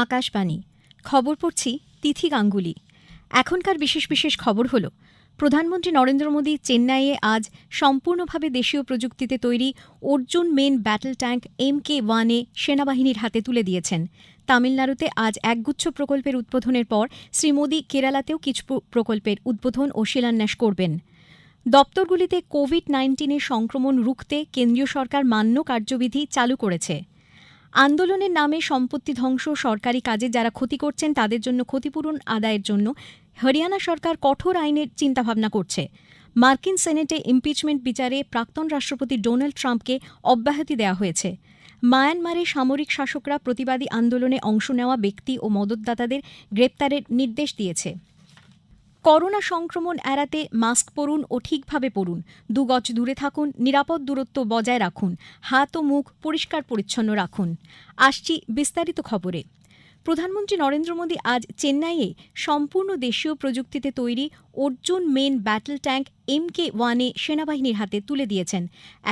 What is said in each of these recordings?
আকাশবাণী খবর পড়ছি তিথি গাঙ্গুলি। এখনকার বিশেষ বিশেষ খবর হল, প্রধানমন্ত্রী নরেন্দ্র মোদী চেন্নাইয়ে আজ সম্পূর্ণভাবে দেশীয় প্রযুক্তিতে তৈরি Arjun main battle tank MK-1 সেনাবাহিনীর হাতে তুলে দিয়েছেন। তামিলনাড়ুতে আজ একগুচ্ছ প্রকল্পের উদ্বোধনের পর শ্রী মোদী কেরালাতেও কিছু প্রকল্পের উদ্বোধন ও শিলান্যাস করবেন। দপ্তরগুলিতে কোভিড-19 সংক্রমণ রুখতে কেন্দ্রীয় সরকার মান্য কার্যবিধি চালু করেছে। আন্দোলনের নামে সম্পত্তি ধ্বংস, সরকারি কাজে যারা ক্ষতি করছেন তাদের জন্য ক্ষতিপূরণ আদায়ের জন্য হরিয়ানা সরকার কঠোর আইনের চিন্তাভাবনা করছে। মার্কিন সেনেটে ইমপিচমেন্ট বিচারে প্রাক্তন রাষ্ট্রপতি ডোনাল্ড ট্রাম্পকে অব্যাহতি দেওয়া হয়েছে। মায়ানমারে সামরিক শাসকরা প্রতিবাদী আন্দোলনে অংশ নেওয়া ব্যক্তি ও মদতদাতাদের গ্রেপ্তারের নির্দেশ দিয়েছে। করোনা সংক্রমণ এড়াতে মাস্ক পরুন ও ঠিকভাবে পরুন, 2 গজ দূরে থাকুন, নিরাপদ দূরত্ব বজায় রাখুন, হাত ও মুখ পরিষ্কার পরিচ্ছন্ন রাখুন। আসছি বিস্তারিত খবরে। প্রধানমন্ত্রী নরেন্দ্র মোদী আজ চেন্নাইয়ে সম্পূর্ণ দেশীয় প্রযুক্তিতে তৈরি Arjun main battle tank MK-1 সেনাবাহিনীর হাতে তুলে দিয়েছেন।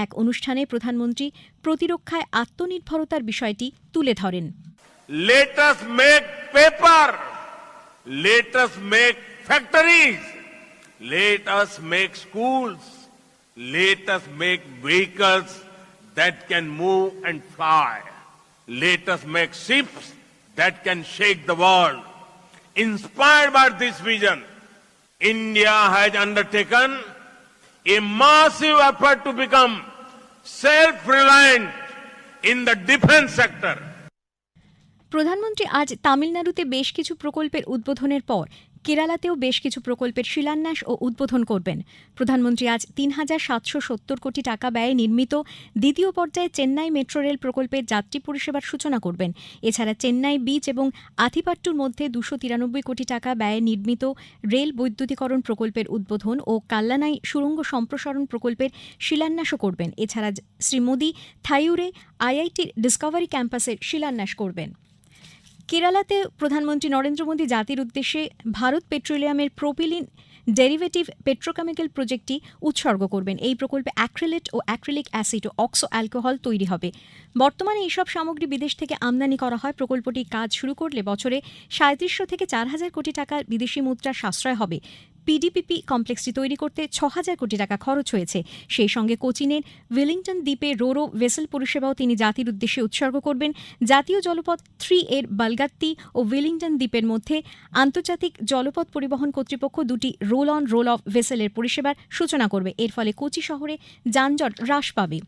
এক অনুষ্ঠানে প্রধানমন্ত্রী প্রতিরক্ষায় আত্মনির্ভরতার বিষয়টি তুলে ধরেন। Let us make paper. Let us make factories. Let us make schools. Let us make vehicles that can move and fly. Let us make ships that can shake the world. Inspired by this vision, India has undertaken a massive effort to become self-reliant in the defense sector. প্রধানমন্ত্রী আজ তামিলনাড়ুতে বেশ কিছু প্রকল্পের উদ্বোধনের পর কেরালাতেও বেশ কিছু প্রকল্পের শিলান্যাস ও উদ্বোধন করবেন। প্রধানমন্ত্রী আজ ৩,৭৭০ কোটি টাকা ব্যয়ে নির্মিত দ্বিতীয় পর্যায়ে চেন্নাই মেট্রো রেল প্রকল্পের যাত্রী পরিষেবার সূচনা করবেন। এছাড়া চেন্নাই বিচ এবং আথিপাট্টুর মধ্যে 293 কোটি টাকা ব্যয়ে নির্মিত রেল বৈদ্যুতিকরণ প্রকল্পের উদ্বোধন ও কাল্লানাই সুড়ঙ্গ সম্প্রসারণ প্রকল্পের শিলান্যাসও করবেন। এছাড়া শ্রী মোদী থাইউরে IIT ডিসকভারি ক্যাম্পাসের শিলান্যাস করবেন। কেরালাতে প্রধানমন্ত্রী নরেন্দ্র মোদী জাতির উদ্দেশ্যে ভারত পেট্রোলিয়ামের প্রোপিলিন ডেরিভেটিভ পেট্রোকেমিক্যাল প্রজেক্টটি উৎসর্গ করবেন। এই প্রকল্পে অ্যাক্রিলেট ও অ্যাক্রিলিক অ্যাসিড ও অক্সো অ্যালকোহল তৈরি হবে। বর্তমানে এইসব সামগ্রী বিদেশ থেকে আমদানি করা হয়। প্রকল্পটি কাজ শুরু করলে বছরে ৩৭০০ থেকে ৪,০০০ কোটি টাকার বিদেশি মুদ্রার সাশ্রয় হবে। PDPP কমপ্লেক্সটি তৈরি করতে ৬,০০০ কোটি টাকা খরচ হয়েছে। সেই সঙ্গে কোচিনের ওয়েলিংটন দ্বীপে রোরো ভেসেল পরিষেবাও তিনি জাতির উদ্দেশ্যে উৎসর্গ করবেন। জাতীয় জলপথ 3 এর বালগাত্তি ও ওয়েলিংটন দ্বীপের মধ্যে আন্তর্জাতিক জলপথ পরিবহন কর্তৃপক্ষ 2টি রোল অন রোল অফ ভেসেলের পরিষেবার সূচনা করবে। এর ফলে কোচি শহরে যানজট হ্রাস পাবে।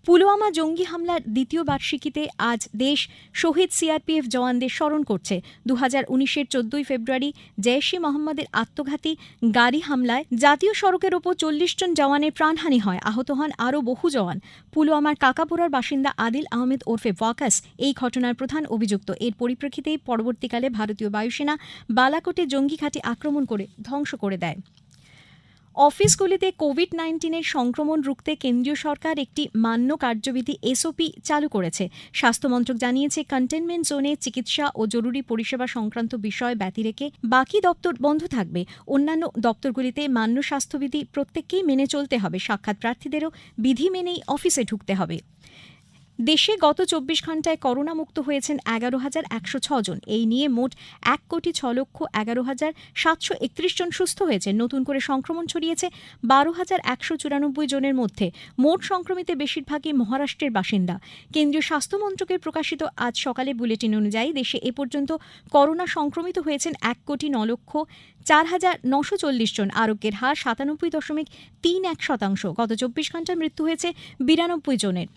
পুলওয়ামা জঙ্গি হামলার দ্বিতীয় বার্ষিকীতে আজ দেশ শহীদ CRPF জওয়ানদের স্মরণ করছে। 2019-এর 14 ফেব্রুয়ারি জৈশ-ই মোহাম্মদের আত্মঘাতী গাড়ি হামলায় জাতীয় সড়কের ওপর 40 জন জওয়ানের প্রাণহানি হয়। আহত হন আরও বহু জওয়ান। পুলওয়ামার কাকাপুরার বাসিন্দা আদিল আহমেদ ওরফে ওয়াকাস এই ঘটনার প্রধান অভিযুক্ত। এর পরিপ্রেক্ষিতেই পরবর্তীকালে ভারতীয় বায়ুসেনা বালাকোটে জঙ্গি ঘাঁটি আক্রমণ করে ধ্বংস করে দেয়। অফিসগুলিতে কোভিড-19 সংক্রমণ রুখতে কেন্দ্রীয় সরকার একটি মান্য কার্যবিধি SOP চালু করেছে। স্বাস্থ্যমন্ত্রক জানিয়েছে, কন্টেনমেন্ট জোনে চিকিৎসা ও জরুরি পরিষেবা সংক্রান্ত বিষয় ব্যতি রেখে বাকি দপ্তর বন্ধ থাকবে। অন্যান্য দপ্তরগুলিতে মান্য স্বাস্থ্যবিধি প্রত্যেককেই মেনে চলতে হবে। সাক্ষাৎ প্রার্থীদেরও বিধি মেনেই অফিসে ঢুকতে হবে। দেশে গত 24 ঘণ্টায় করোনামুক্ত হয়েছেন 11,106 জন। এই নিয়ে মোট 1,06,11,731 জন সুস্থ হয়েছে। নতুন করে সংক্রমণ ছড়িয়েছে 12,194 জনের মধ্যে। মোট সংক্রমিতের বেশিরভাগই মহারাষ্ট্রের বাসিন্দা। কেন্দ্রীয় স্বাস্থ্য মন্ত্রকের প্রকাশিত আজ সকালে বুলেটিন অনুযায়ী দেশে এ পর্যন্ত করোনা সংক্রমিত হয়েছেন 1,09,04,940 জন। আরোগ্যের হার 97.31%। গত 24 ঘণ্টায় মৃত্যু হয়েছে 92 জনের।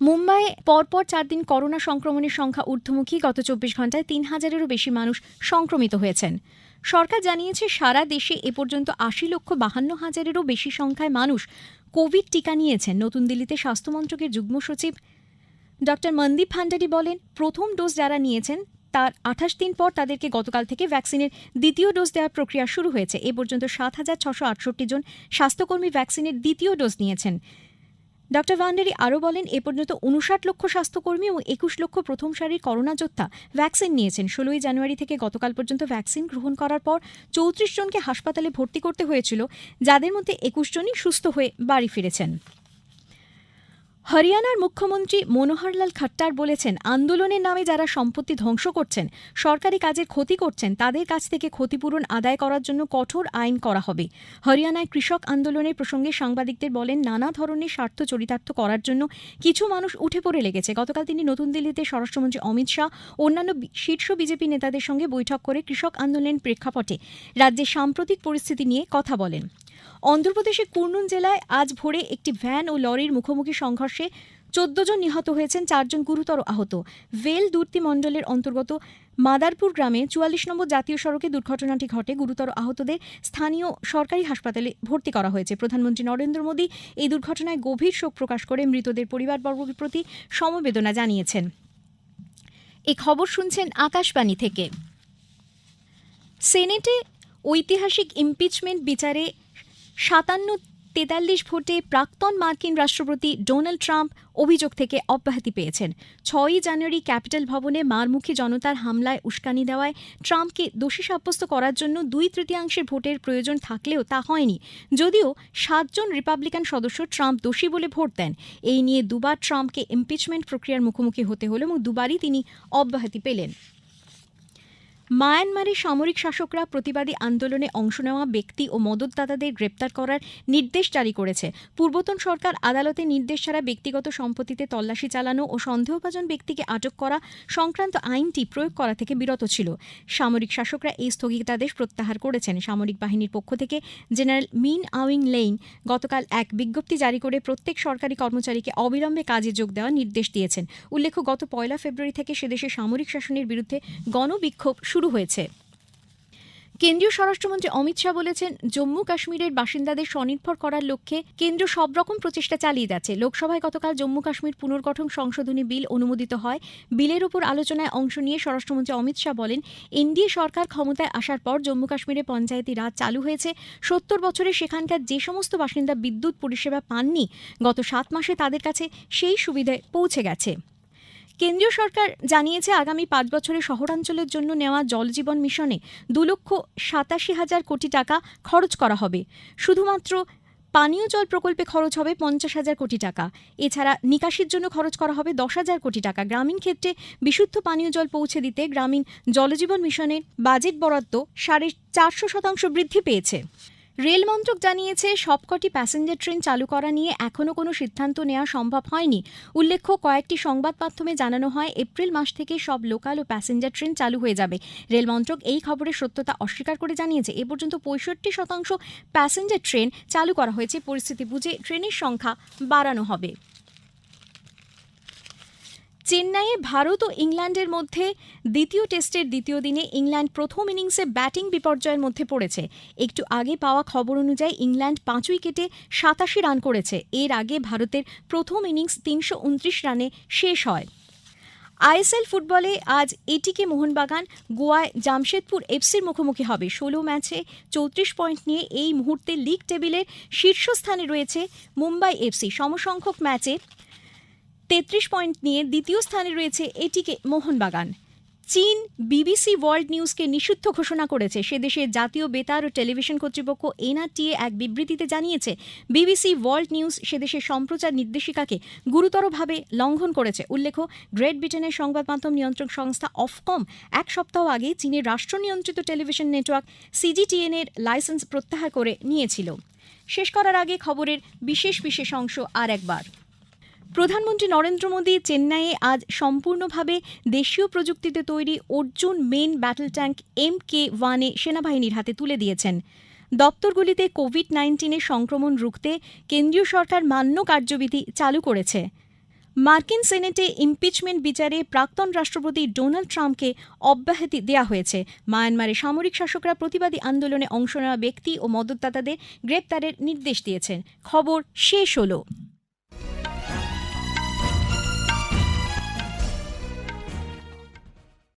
মুম্বাইয়ে পরপর 4 দিন করোনা সংক্রমণের সংখ্যা ঊর্ধ্বমুখী। গত 24 ঘণ্টায় 3,000-এরও বেশি মানুষ সংক্রমিত হয়েছেন। সরকার জানিয়েছে, সারা দেশে এ পর্যন্ত 80,52,000-এরও বেশি সংখ্যায় মানুষ কোভিড টিকা নিয়েছেন। নতুন দিল্লিতে স্বাস্থ্যমন্ত্রকের যুগ্ম সচিব ড মনদীপ ভান্ডারী বলেন, প্রথম ডোজ যারা নিয়েছেন তার 28 দিন পর তাদেরকে গতকাল থেকে ভ্যাকসিনের দ্বিতীয় ডোজ দেওয়ার প্রক্রিয়া শুরু হয়েছে। এ পর্যন্ত 7,668 জন স্বাস্থ্যকর্মী ভ্যাকসিনের দ্বিতীয় ডোজ নিয়েছেন। ড ভান্ডারী আরও বলেন, এ পর্যন্ত 59 লক্ষ স্বাস্থ্যকর্মী ও 21 লক্ষ প্রথম সারির করোনা যোদ্ধা ভ্যাকসিন নিয়েছেন। 16 জানুয়ারি থেকে গতকাল পর্যন্ত ভ্যাকসিন গ্রহণ করার পর 34 জনকে হাসপাতালে ভর্তি করতে হয়েছিল, যাদের মধ্যে 21 জনই সুস্থ হয়ে বাড়ি ফিরেছেন। হরিয়ানার মুখ্যমন্ত্রী মনোহরলাল খট্টার বলেছেন, আন্দোলনের নামে যারা সম্পত্তি ধ্বংস করছেন, সরকারি কাজের ক্ষতি করছেন, তাদের কাছ থেকে ক্ষতিপূরণ আদায় করার জন্য কঠোর আইন করা হবে। হরিয়ানায় কৃষক আন্দোলনের প্রসঙ্গে সাংবাদিকদের বলেন, নানা ধরনের স্বার্থ চরিতার্থ করার জন্য কিছু মানুষ উঠে পড়ে লেগেছে। গতকাল তিনি নতুন দিল্লিতে স্বরাষ্ট্রমন্ত্রী অমিত শাহ অন্যান্য শীর্ষ বিজেপি নেতাদের সঙ্গে বৈঠক করে কৃষক আন্দোলনের প্রেক্ষাপটে রাজ্যের সাম্প্রতিক পরিস্থিতি নিয়ে কথা বলেন। অন্ধ্রপ্রদেশের কুর্নুল জেলায় আজ ভোরে একটি ভ্যান ও লরির মুখোমুখি সংঘর্ষে 14 জন নিহত হয়েছেন, 4 জন গুরুতর আহত। ভেল দুর্তি মণ্ডলের অন্তর্গত মাদারপুর গ্রামে 44 নম্বর জাতীয় সড়কে দুর্ঘটনাটি ঘটে। গুরুতর আহতদের স্থানীয় সরকারি হাসপাতালে ভর্তি করা হয়েছে। প্রধানমন্ত্রী নরেন্দ্র মোদী এই দুর্ঘটনায় গভীর শোক প্রকাশ করে মৃতদের পরিবারবর্গের প্রতি সমবেদনা জানিয়েছেন। এই খবর শুনছেন আকাশবাণী থেকে। সেনেটে ঐতিহাসিক ইমপিচমেন্ট বিচারে 57-43 ভোটে প্রাক্তন মার্কিন রাষ্ট্রপতি ডোনাল্ড ট্রাম্প অভিযোগ থেকে অব্যাহতি পেয়েছেন। 6 জানুয়ারি ক্যাপিটাল ভবনে মারমুখী জনতার হামলায় উস্কানি দেওয়ায় ট্রাম্পকে দোষী সাব্যস্ত করার জন্য 2/3 ভোটের প্রয়োজন থাকলেও তা হয়নি। যদিও 7 জন রিপাবলিকান সদস্য ট্রাম্প দোষী বলে ভোট দেন। এই নিয়ে দুবার ট্রাম্পকে ইমপিচমেন্ট প্রক্রিয়ার মুখোমুখি হতে হল এবং দুবারই তিনি অব্যাহতি পেলেন। মায়ানমারের সামরিক শাসকরা প্রতিবাদী আন্দোলনে অংশ নেওয়া ব্যক্তি ও মদতদাতাদের গ্রেপ্তার করার নির্দেশ জারি করেছে। পূর্বতন সরকার আদালতের নির্দেশ ছাড়া ব্যক্তিগত সম্পত্তিতে তল্লাশি চালানো ও সন্দেহভাজন ব্যক্তিকে আটক করা সংক্রান্ত আইনটি প্রয়োগ করা থেকে বিরত ছিল। সামরিক শাসকরা এই স্থগিতাদেশ প্রত্যাহার করেছেন। সামরিক বাহিনীর পক্ষ থেকে জেনারেল মিন আউং লেইন গতকাল এক বিজ্ঞপ্তি জারি করে প্রত্যেক সরকারি কর্মচারীকে অবিলম্বে কাজে যোগ দেওয়ার নির্দেশ দিয়েছেন। উল্লেখ্য, গত 1 ফেব্রুয়ারি থেকে সেদেশে সামরিক শাসনের বিরুদ্ধে গণবিক্ষোভ শুরু হয়েছে। কেন্দ্রীয় স্বরাষ্ট্রমন্ত্রী অমিত শাহ বলেছেন, জম্মু কাশ্মীরের বাসিন্দাদের স্বনির্ভর করার লক্ষ্যে কেন্দ্র সব রকম প্রচেষ্টা চালিয়ে যাচ্ছে। লোকসভায় গতকাল জম্মু কাশ্মীর পুনর্গঠন সংশোধনী বিল অনুমোদিত হয়। বিলের ওপর আলোচনায় অংশ নিয়ে স্বরাষ্ট্রমন্ত্রী অমিত শাহ বলেন, এনডিএ সরকার ক্ষমতায় আসার পর জম্মু কাশ্মীরে পঞ্চায়েতি রাজ চালু হয়েছে। 70 বছরে সেখানকার যে সমস্ত বাসিন্দা বিদ্যুৎ পরিষেবা পাননি, গত 7 মাসে তাদের কাছে সেই সুবিধা পৌঁছে গেছে। কেন্দ্রীয় সরকার জানিয়েছে, আগামী 5 বছরে শহরাঞ্চলের জন্য নেওয়া জলজীবন মিশনে 2,87,000 কোটি টাকা খরচ করা হবে। শুধুমাত্র পানীয় জল প্রকল্পে খরচ হবে 50,000 কোটি টাকা। এছাড়া নিকাশির জন্য খরচ করা হবে 10,000 কোটি টাকা। গ্রামীণ ক্ষেত্রে বিশুদ্ধ পানীয় জল পৌঁছে দিতে গ্রামীণ জলজীবন মিশনের বাজেট বরাদ্দ 450% বৃদ্ধি পেয়েছে। রেল মন্ত্রক জানিয়েছে, সবকটি প্যাসেঞ্জার ট্রেন চালু করা নিয়ে এখনও কোনো সিদ্ধান্ত নেওয়া সম্ভব হয়নি। উল্লেখ্য, কয়েকটি সংবাদ মাধ্যমে জানানো হয়, এপ্রিল মাস থেকে সব লোকাল ও প্যাসেঞ্জার ট্রেন চালু হয়ে যাবে। রেল মন্ত্রক এই খবরের সত্যতা অস্বীকার করে জানিয়েছে, এ পর্যন্ত 65% প্যাসেঞ্জার ট্রেন চালু করা হয়েছে। পরিস্থিতি বুঝে ট্রেনের সংখ্যা বাড়ানো হবে। চেন্নাইয়ে ভারত ও ইংল্যান্ডের মধ্যে দ্বিতীয় টেস্টের দ্বিতীয় দিনে ইংল্যান্ড প্রথম ইনিংসে ব্যাটিং বিপর্যয়ের মধ্যে পড়েছে। একটু আগে পাওয়া খবর অনুযায়ী ইংল্যান্ড 5 উইকেটে 87 রান করেছে। এর আগে ভারতের প্রথম ইনিংস 329 রানে শেষ হয়। আইএসএল ফুটবলে আজ এটিকে মোহনবাগান গোয়ায় জামশেদপুর এফসির মুখোমুখি হবে। 16 ম্যাচে 34 পয়েন্ট নিয়ে এই মুহূর্তে লিগ টেবিলের শীর্ষস্থানে রয়েছে মুম্বাই এফসি। সমসংখ্যক ম্যাচে 33 পয়েন্ট নিয়ে দ্বিতীয় স্থানে রয়েছে এটিকে মোহনবাগান। চীন বিবিসি ওয়ার্ল্ড নিউজকে নিষিদ্ধ ঘোষণা করেছে। সে দেশের জাতীয় বেতার ও টেলিভিশন কর্তৃপক্ষ এনআরটিএ এক বিবৃতিতে জানিয়েছে, বিবিসি ওয়ার্ল্ড নিউজ সেদেশের সম্প্রচার নির্দেশিকাকে গুরুতরভাবে লঙ্ঘন করেছে। উল্লেখ্য, গ্রেট ব্রিটেনের সংবাদ মাধ্যম নিয়ন্ত্রক সংস্থা অফকম 1 সপ্তাহ আগে চীনের রাষ্ট্র নিয়ন্ত্রিত টেলিভিশন নেটওয়ার্ক সিজিটিএন এর লাইসেন্স প্রত্যাহার করে নিয়েছিল। শেষ করার আগে খবরের বিশেষ অংশ আর একবার। প্রধানমন্ত্রী নরেন্দ্র মোদী চেন্নাইয়ে আজ সম্পূর্ণভাবে দেশীয় প্রযুক্তিতে তৈরি Arjun main battle tank MK1 সেনাবাহিনীর হাতে তুলে দিয়েছেন। দপ্তরগুলিতে কোভিড-19 সংক্রমণ রুখতে কেন্দ্রীয় সরকার মান্য কার্যবিধি চালু করেছে। মার্কিন সেনেটে ইমপিচমেন্ট বিচারে প্রাক্তন রাষ্ট্রপতি ডোনাল্ড ট্রাম্পকে অব্যাহতি দেওয়া হয়েছে। মায়ানমারে সামরিক শাসকরা প্রতিবাদী আন্দোলনে অংশ নেওয়া ব্যক্তি ও মদতদাতাদের গ্রেপ্তারের নির্দেশ দিয়েছেন। খবর শেষ হলো।